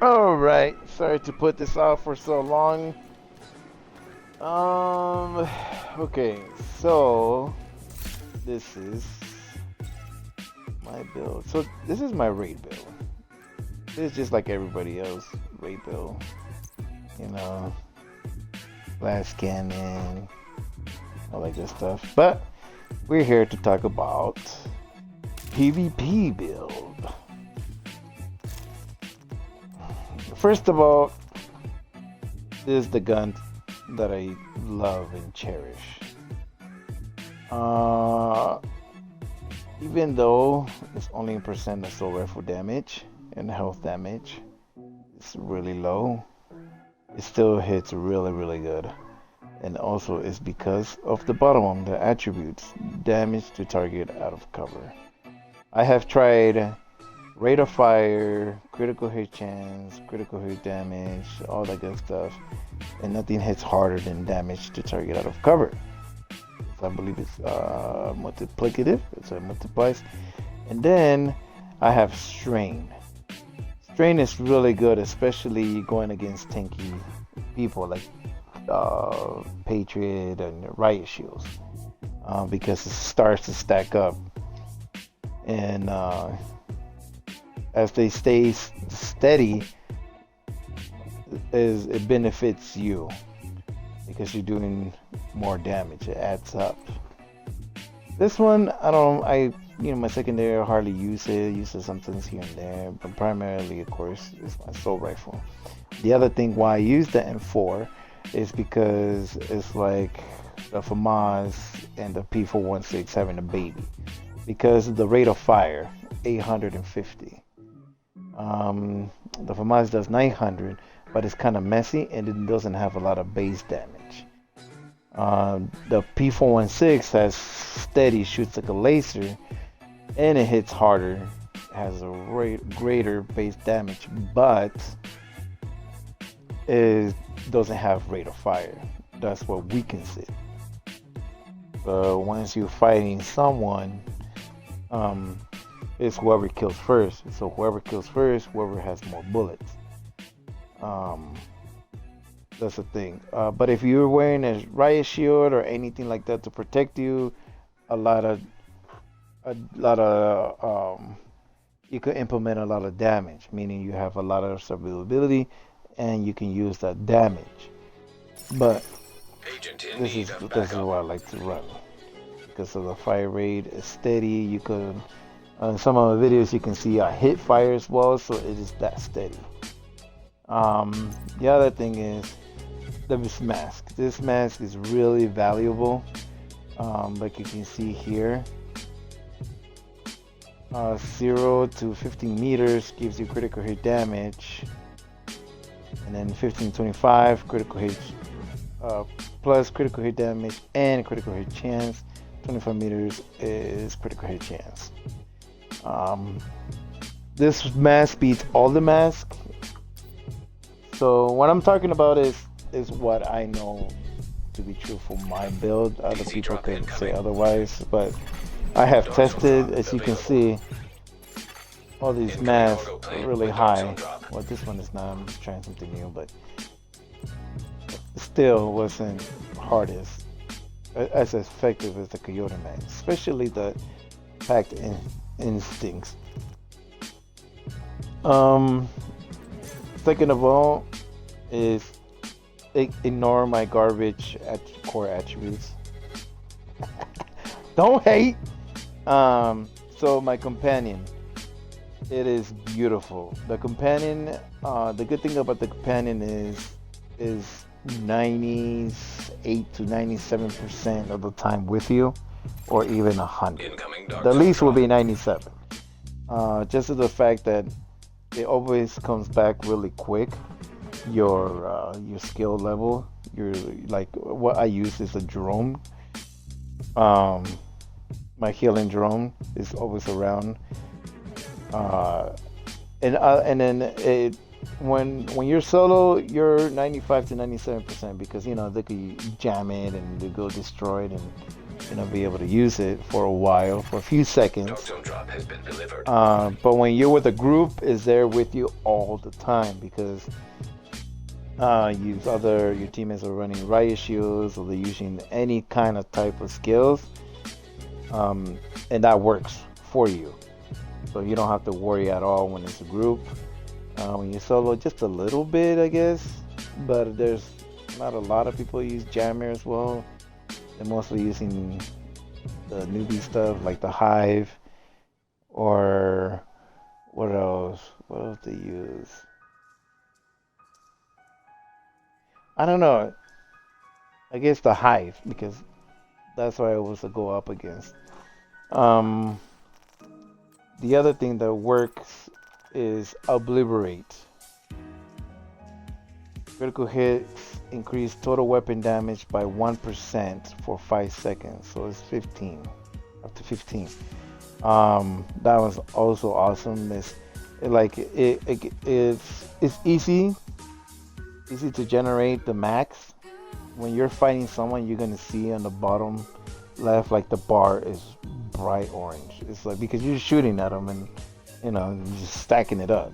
All right, sorry to put this off for so long. Um, okay, so this is my build. So this is my raid build. This is just like everybody else raid build. You know, last cannon, all that good stuff. But we're here to talk about PvP build. First of all, this is the gun that I love and cherish. Uh, Even though it's only a percent assault rifle damage and health damage, it's really low. It still hits really, really good. And also it's because of the bottom one, the attributes, damage to target out of cover. I have tried rate of fire, critical hit chance, critical hit damage, all that good stuff, and nothing hits harder than damage to target out of cover. So I believe it's multiplicative, so it multiplies. And then I have strain. Strain is really good, especially going against tanky people like Patriot and Riot Shields, because it starts to stack up. And as they stay steady, it benefits you because you're doing more damage. It adds up. This one, my secondary I hardly use it. Use it sometimes here and there, but primarily, of course, is my assault rifle. The other thing why I use the M4 is because it's like the FAMAS and the P416 having a baby. Because of the rate of fire, 850. The FAMAS does 900, but it's kind of messy and it doesn't have a lot of base damage. The P416 has steady, shoots like a laser, and it hits harder, has a greater base damage, but it doesn't have rate of fire. That's what weakens it. So once you're fighting someone, it's whoever kills first. So whoever kills first, whoever has more bullets. Um, that's the thing. But if you're wearing a riot shield or anything like that to protect you, a lot of you could implement a lot of damage, meaning you have a lot of survivability, and you can use that damage. But this is what I like to run because of the fire rate is steady. You could on some of the videos you can see I hit fire as well, so it is that steady. The other thing is this mask. This mask is really valuable. Like you can see here, 0 to 15 meters gives you critical hit damage, and then 15 to 25 critical hit plus critical hit damage and critical hit chance. 25 meters is critical hit chance. This mask beats all the masks. So what I'm talking about is what I know to be true for my build. Other people can say otherwise, but I have tested, as you can see, all these masks are really high. Well, this one is not. I'm just trying something new, but still wasn't hardest as effective as the Coyote mask, especially the packed instincts. Um, Second of all, is ignore my garbage at core attributes. Don't hate. So my companion, it is beautiful. The companion, the good thing about the companion is 98 to 97% of the time with you, or even 100. The least will be 97. Just to the fact that it always comes back really quick. Your skill level, your like what I use is a drone. Um, my healing drone is always around. Uh, and then when you're solo, you're 95 to 97% because you know they could jam it and they go destroy it and be able to use it for a while, for a few seconds. Drop has been delivered. But when you're with a group, it's there with you all the time because your teammates are running riot shields or they're using any kind of type of skills, and that works for you. So you don't have to worry at all when it's a group. When you solo, just a little bit, I guess, but there's not a lot of people use jammer as well. They're mostly using the newbie stuff like the hive or what else? What else they use? I don't know. I guess the hive because that's what I was to go up against. Um, the other thing that works is obliterate. Critical hits increase total weapon damage by 1% for 5 seconds. So it's 15, up to 15. That was also awesome. It's easy to generate the max. When you're fighting someone, you're gonna see on the bottom left like the bar is bright orange. It's like because you're shooting at them and you're just stacking it up.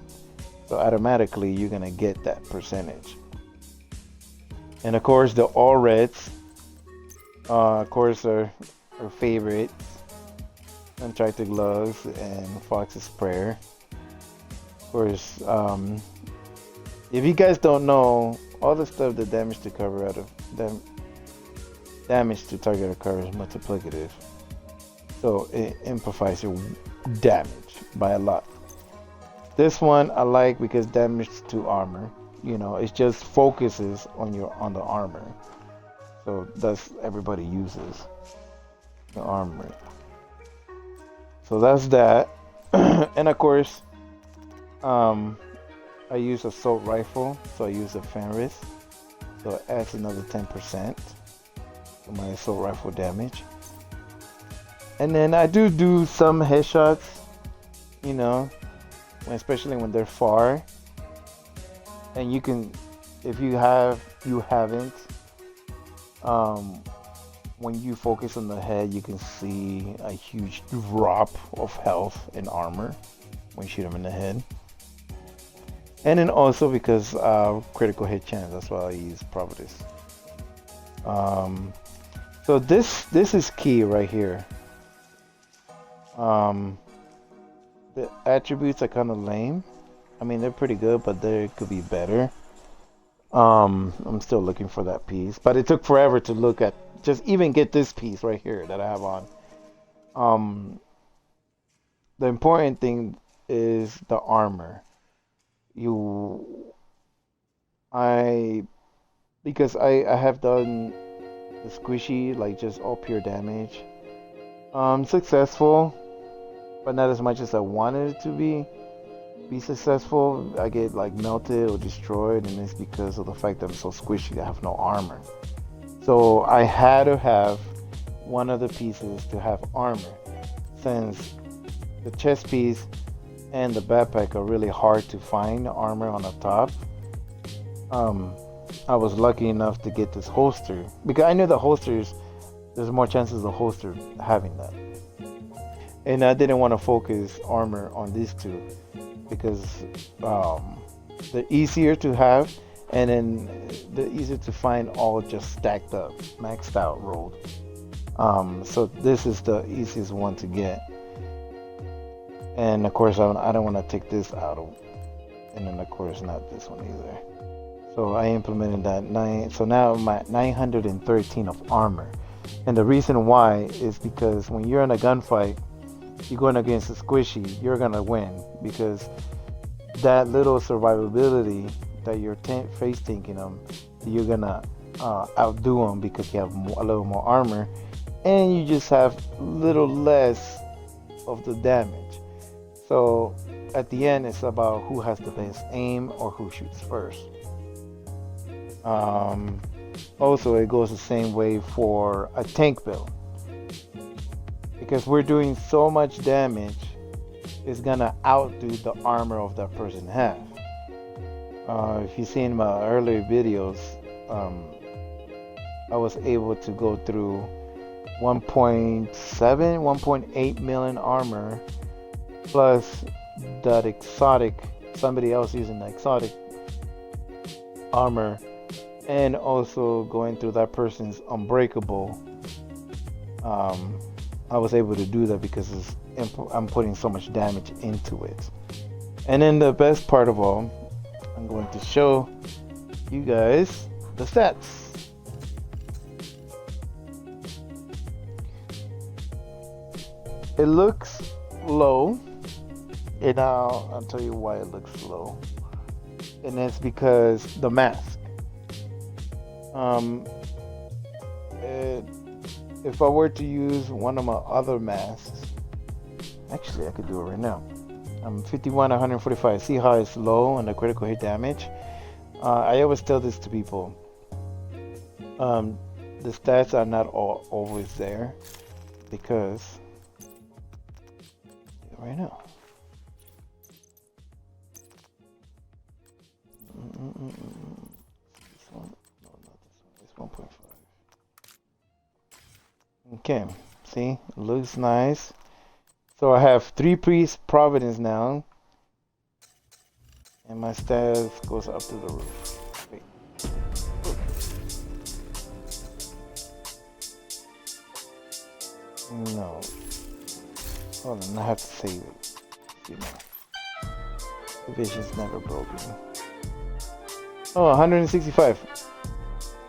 So automatically you're gonna get that percentage. And of course the all reds, of course are our favorites. Uncharted Gloves and Fox's Prayer. Of course, if you guys don't know, all the stuff the damage to cover out of damage to target occur is multiplicative. So it amplifies your damage by a lot. This one I like because damage to armor. It just focuses on the armor. So that's everybody uses the armor. So that's that. And of course, I use assault rifle, so I use a Fenris. So it adds another 10% to my assault rifle damage. And then I do some headshots, especially when they're far. And you can, if you haven't, when you focus on the head, you can see a huge drop of health and armor when you shoot them in the head. And then also because critical hit chance, that's why I use Providence. So this is key right here. The attributes are kind of lame. I mean, they're pretty good, but they could be better. I'm still looking for that piece, but it took forever to look at, just even get this piece right here that I have on. The important thing is the armor. Because I have done the squishy, like just all pure damage. Successful, but not as much as I wanted it to be successful. I get like melted or destroyed, and it's because of the fact that I'm so squishy. I have no armor. So I had to have one of the pieces to have armor, since the chest piece and the backpack are really hard to find armor on the top. I was lucky enough to get this holster because I knew the holsters, there's more chances of the holster having that. And I didn't want to focus armor on these two because they're easier to have, and then they're easier to find all just stacked up, maxed out, rolled. So this is the easiest one to get. And of course I don't want to take this out of, and then of course not this one either. So I implemented that so now I'm at 913 of armor. And the reason why is because when you're in a gunfight, you're going against a squishy, you're gonna win, because that little survivability that you're face tanking them, you're gonna outdo them because you have a little more armor, and you just have a little less of the damage. So at the end, it's about who has the best aim or who shoots first. Also, it goes the same way for a tank build, because we're doing so much damage, it's gonna outdo the armor of that person have. If you've seen my earlier videos, I was able to go through 1.7, 1.8 million armor, plus that exotic, somebody else using the exotic armor, and also going through that person's unbreakable. I was able to do that because I'm putting so much damage into it. And then the best part of all, I'm going to show you guys the stats. It looks low, and I'll tell you why it looks low. And that's because the mask. If I were to use one of my other masks, actually I could do it right now. I'm 51, 145. See how it's low on the critical hit damage? I always tell this to people. The stats are not always there because right now. This one, no, not this one. It's 1.5. Okay, see, it looks nice. So I have 3 Priest Providence now, and my stats goes up to the roof. Wait. No. Hold on, I have to save it. You know, the vision's never broken. Oh, 165.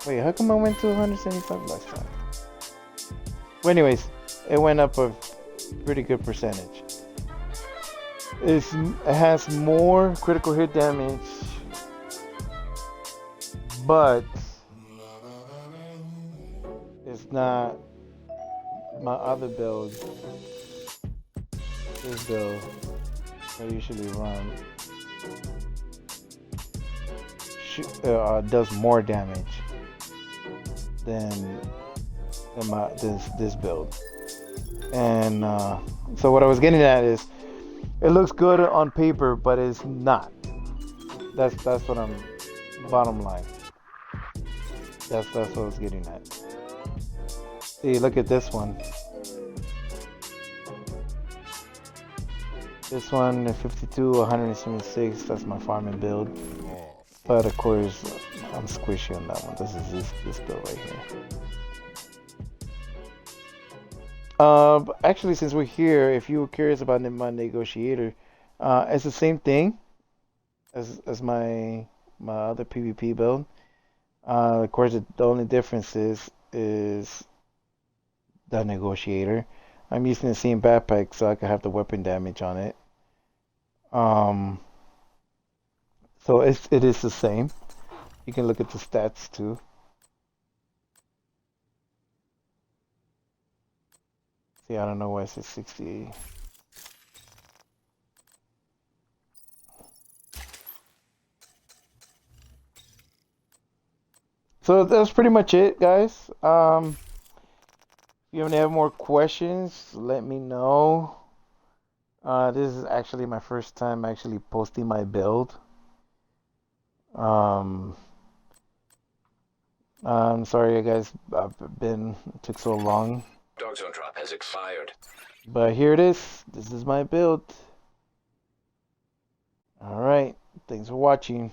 Wait, how come I went to 175 last time? Well, anyways, it went up a pretty good percentage. It has more critical hit damage, but it's not my other build. This build I usually run does more damage than this build. And so what I was getting at is, it looks good on paper, but it's not. That's what I'm. Bottom line. That's what I was getting at. See, look at this one. This one, 52, 176. That's my farming build. But of course, I'm squishy on that one. This is this build right here. Actually, since we're here, if you were curious about my negotiator, it's the same thing as my other PvP build. Of course, the only difference is the negotiator. I'm using the same backpack so I can have the weapon damage on it. So it is the same. You can look at the stats too. See, I don't know why it says 60. So that's pretty much it, guys. If you have more questions, let me know. This is actually my first time actually posting my build. I'm sorry, guys. It took so long. Dog zone drop has expired. But here it is. This is my build. All right. Thanks for watching.